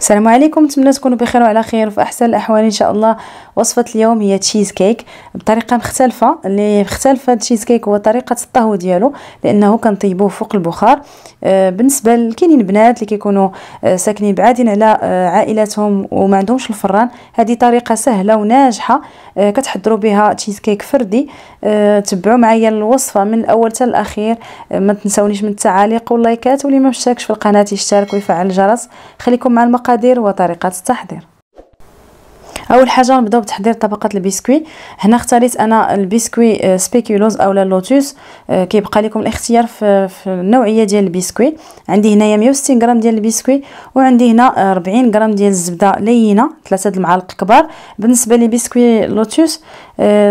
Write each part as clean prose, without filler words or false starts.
السلام عليكم، نتمنى تكونوا بخير وعلى خير وفي احسن الاحوال ان شاء الله. وصفه اليوم هي تشيز كيك بطريقه مختلفه. اللي مختلف هذا التشيز كيك هو طريقه الطهو ديالو، لانه كنطيبوه فوق البخار. بالنسبه لكاينين بنات اللي كيكونوا ساكنين بعادين على عائلاتهم وما عندهمش الفران، هذه طريقه سهله وناجحه كتحضروا بها تشيز كيك فردي. تبعوا معايا الوصفه من الاول حتى الاخير. ما تنسونيش من التعاليق واللايكات، واللي ما مشتركش في القناه يشترك ويفعل الجرس. خليكم مع المقادير وطريقه التحضير. اول حاجه نبداو بتحضير طبقه البسكوي. هنا اختاريت انا البسكوي سبيكولوز اولا لوتوس. كيبقى لكم الاختيار في النوعيه ديال البسكوي. عندي هنايا 160 غرام ديال البسكوي، وعندي هنا 40 غرام ديال الزبده لينه، 3 المعالق كبار. بالنسبه لبسكوي لوتوس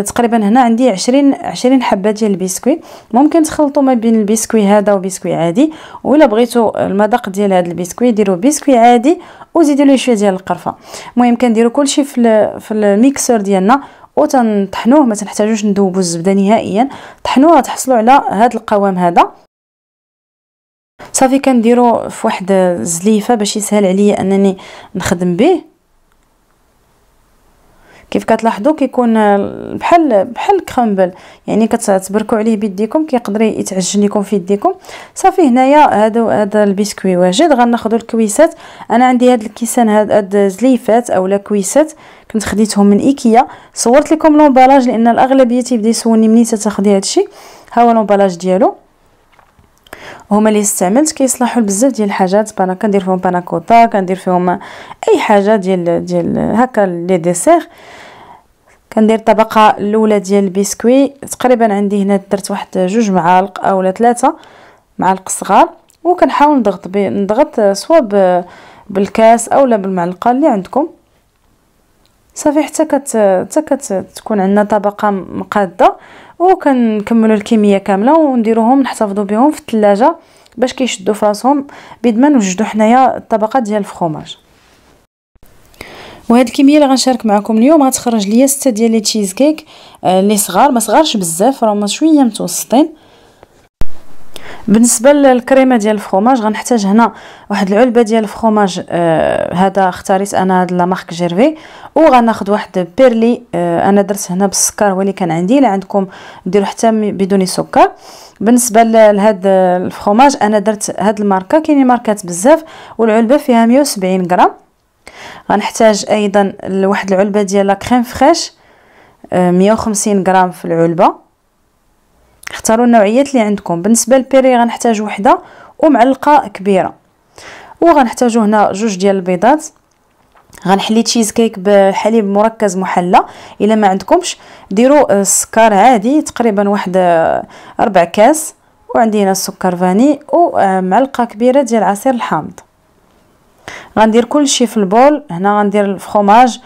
تقريبا هنا عندي 20 حبه ديال البسكوي. ممكن تخلطوا ما بين البسكوي هذا وبسكوي عادي، ولا بغيتوا المذاق ديال هذا البسكوي ديروا بسكوي عادي وزيدوا ليه شويه ديال القرفه. المهم كنديروا كلشي في الميكسور ديالنا وتنطحنوه. ما تنحتاجوش نذوبوا الزبده نهائيا، طحنوها تحصلوا على هذا القوام هذا. صافي كنديروا في واحد الزليفه باش يسهل عليا انني نخدم به. كيف كتلاحظوا كيكون بحال الكرامبل، يعني كتبركوا عليه بيديكم كيقدر يتعجن لكم في يديكم. صافي هنايا هذا البسكوي واجد. غناخذوا الكويسات. انا عندي هاد الكيسان هاد زليفات اولا كويسات كنت خديتهم من ايكيا. صورت لكم لومبالاج لان الاغلبيه تيبدا يسولني منين تاخدي هادشي. ها هو لومبالاج ديالو، هما اللي استعملت كيصلحوا بزاف ديال الحاجات. كندير فيهم باناكوتا، كندير فيهم اي حاجه ديال هكا لي ديسير. كندير الطبقه الاولى ديال البسكوي. تقريبا عندي هنا درت واحد 2 معالق اولا 3 معالق صغار، وكنحاول نضغط سواء بالكاس اولا بالمعلقه اللي عندكم. صافي حتى تكون عندنا طبقه مقاده، وكنكملوا الكميه كامله ونديروهم نحتفظوا بهم في الثلاجه باش كيشدوا في راسهم، بيد ما نوجدوا حنايا الطبقات ديال الفخوماج. وهاد الكميه اللي غنشارك معكم اليوم غتخرج ليا 6 ديال لي تشيز كيك اللي صغار، ما صغارش بزاف، راهما شويه متوسطين. بالنسبه للكريمه ديال الفخوماج غنحتاج هنا واحد العلبه ديال الفخوماج. هذا اختاريت انا هاد لا مارك جيرفي. وغناخذ واحد بيرلي. انا درت هنا بالسكر هو اللي كان عندي، الا عندكم ديروا حتى بدون سكر. بالنسبه لهاد الفخوماج انا درت هاد الماركه، كاينين ماركات بزاف، والعلبه فيها 170 غرام. غنحتاج ايضا واحد العلبه ديال لا كريم فريش 150 غرام في العلبه. اختاروا النوعيات اللي عندكم. بالنسبه للبيري غنحتاج وحده ومعلقه كبيره. وغنحتاجوا هنا 2 ديال البيضات. غنحلي تشيز كيك بحليب مركز محلى. الا ما عندكمش ديروا السكر عادي، تقريبا واحد 4 كاس. وعندي هنا السكر فاني ومعلقه كبيره ديال عصير الحامض. غندير كلشي في البول. هنا غندير الفخوماج.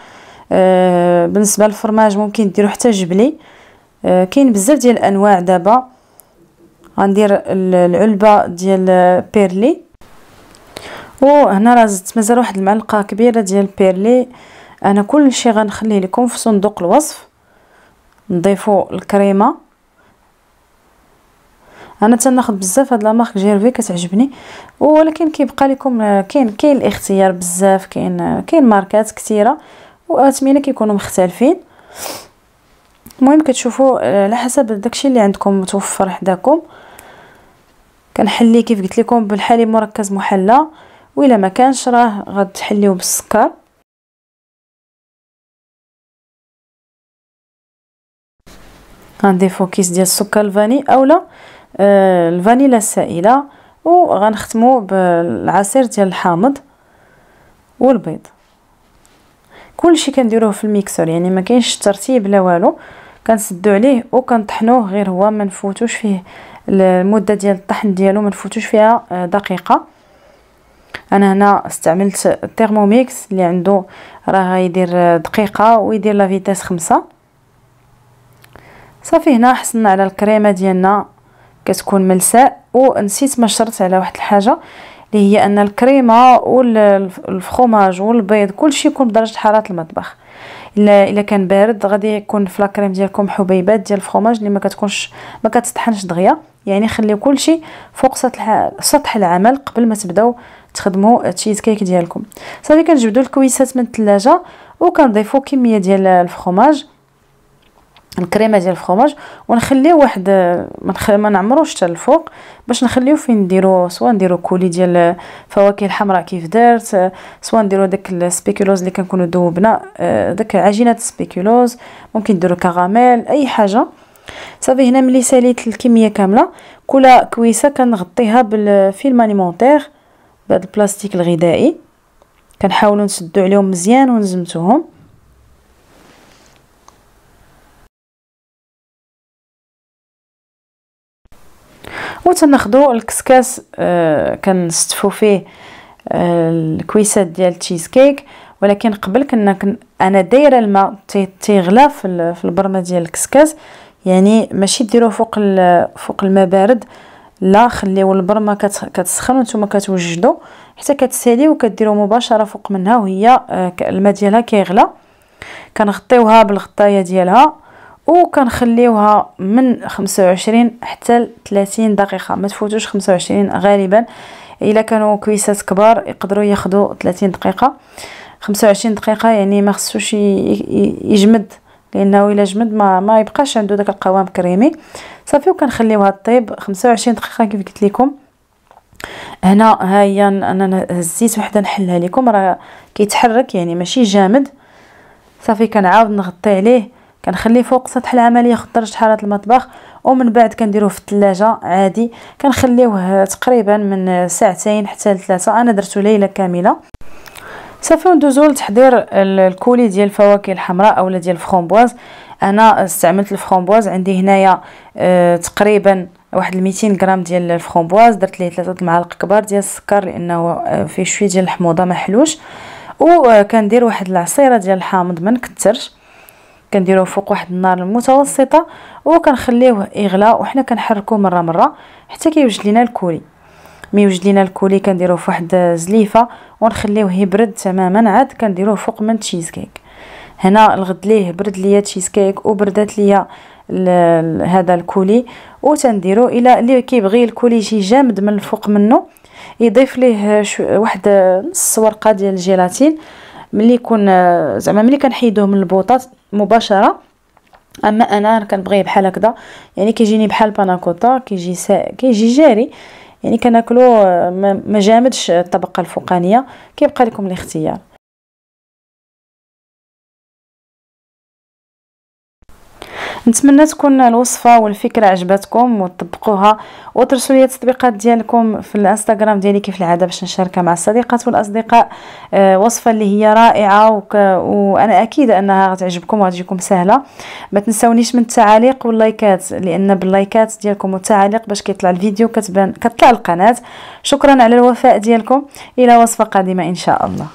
بالنسبه للفرماج ممكن ديروا حتى جبلي، كاين بزاف ديال الانواع دابا. غندير العلبه ديال بيرلي، وهنا راه زدت مازال واحد المعلقه كبيره ديال بيرلي. انا كلشي غنخليه لكم في صندوق الوصف. نضيفوا الكريمه. انا تناخذ بزاف هاد لا مارك جيرفي كتعجبني، ولكن كيبقى لكم كاين الاختيار بزاف. كاين ماركات كثيره واثمنه كيكونوا مختلفين. المهم كتشوفوا على حسب داكشي اللي عندكم متوفر حداكم. كنحلي كيف قلت لكم بالحليب مركز محلى، وإلا ما كانش راه غتحليو بالسكر. غنضيفو كيس ديال السكر الفاني اولا الفانيلا السائله، وغنختمو بالعصير ديال الحامض والبيض. كلشي كنديروه في الميكسور، يعني ما كاينش ترتيب لا والو. كنسدو عليه وكنطحنوه، غير هو ما نفوتوش فيه المده ديال الطحن ديالو، ما نفوتوش فيها دقيقه. انا هنا استعملت الترموميكس اللي عنده راه غيدير دقيقه ويدير لا فيتاس 5. صافي هنا حصلنا على الكريمه ديالنا كتكون ملساء. ونسيت ما شرط على واحد الحاجه اللي هي ان الكريمه والفخوماج والبيض كلشي يكون بدرجه حراره المطبخ. الا كان بارد غادي يكون في لاكريم ديالكم حبيبات ديال الفرomاج اللي ما كتطحنش دغيا. يعني خليو كلشي فوق سطح العمل قبل ما تبداو تخدموا التشيز كيك ديالكم. صافي كنجبدوا الكويسات من الثلاجه وكنضيفوا كميه ديال الفرomاج، الكريمه ديال الفرomاج، ونخليو واحد ما نعمروش حتى الفوق باش نخليو فين نديرو، سواء نديرو كولي ديال الفواكه الحمراء كيف درت، سواء نديرو داك السبيكولوز اللي كنكونوا ذوبنا، داك عجينه السبيكولوز، ممكن نديرو كراميل اي حاجه. صافي هنا ملي ساليت الكميه كامله كل كويسه كنغطيها بالفيلم اليمونتير بهذا البلاستيك الغذائي، كنحاولوا نسدوا عليهم مزيان ونزمتوهم. وتناخذوا الكسكاس كنستفوا فيه الكويسات ديال التشيز كيك، ولكن قبل انا دايره الماء تيغلى في البرمه ديال الكسكاس، يعني ماشي ديروه فوق الماء بارد، لا خليو البرمه كتسخن وانتم كتوجدوا حتى كتسالي وكديروا مباشره فوق منها وهي الماء ديالها كيغلى. كنغطيوها بالغطايه ديالها وكنخليوها من 25 حتى 30 دقيقه، ما تفوتوش 25 غالبا. الا كانوا كويسات كبار يقدروا ياخذوا 30 دقيقه. 25 دقيقه يعني ما خصوش يجمد، لانه الا جمد ما يبقاش عنده داك القوام كريمي. صافي وكنخليوها طيب 25 دقيقه كيف قلت لكم. هنا ها هي انا هزيت وحده نحلها لكم، راه كيتحرك يعني ماشي جامد. صافي كنعاود نغطي عليه، كنخليه فوق سطح العمل ياخذ درجه حراره المطبخ، ومن بعد كنديروه في الثلاجه عادي. كنخليوه تقريبا من ساعتين حتى 3. انا درتو ليله كامله. صافي وندوزو لتحضير الكولي ديال الفواكه الحمراء اولا ديال الفرomboise. انا استعملت الفرomboise، عندي هنايا تقريبا واحد 200 غرام ديال الفرomboise، درت ليه 3 معالق كبار ديال السكر لانه فيه شويه ديال الحموضه ما حلوش. وكندير واحد العصيره ديال الحامض ما نكثرش، كنديروه فوق واحد النار المتوسطه وكنخليوه يغلى، وحنا كنحركوه مره حتى كيوجد لينا الكولي. مي يوجد لينا الكولي كنديروه في واحد زليفه ونخليوه يبرد تماما، عاد كنديروه فوق من تشيز كيك. هنا الغد ليه برد ليا تشيز كيك وبردات ليا هذا الكولي، وتنديرو الى اللي كيبغي الكولي يجي جامد من الفوق منه يضيف ليه واحد نص ورقه ديال الجيلاتين. ملي يكون زعما ملي كنحيدوه من البوطه مباشره. اما انا كنبغيه بحال هكذا، يعني كيجيني بحال باناكوتا، كيجي جاري، يعني كناكلو ما جامدش الطبقه الفوقانيه. كيبقى لكم الاختيار. نتمنى تكون الوصفه والفكره عجبتكم وتطبقوها، وترسلوا لي التطبيقات ديالكم في الانستغرام ديالي كيف العاده باش نشاركها مع الصديقات والاصدقاء. وصفه اللي هي رائعه وانا اكيده انها غتعجبكم وغتجيكم سهله. ما تنسونيش من التعاليق واللايكات، لان باللايكات ديالكم والتعاليق باش كيطلع الفيديو كتطلع القناه. شكرا على الوفاء ديالكم، الى وصفه قادمه ان شاء الله.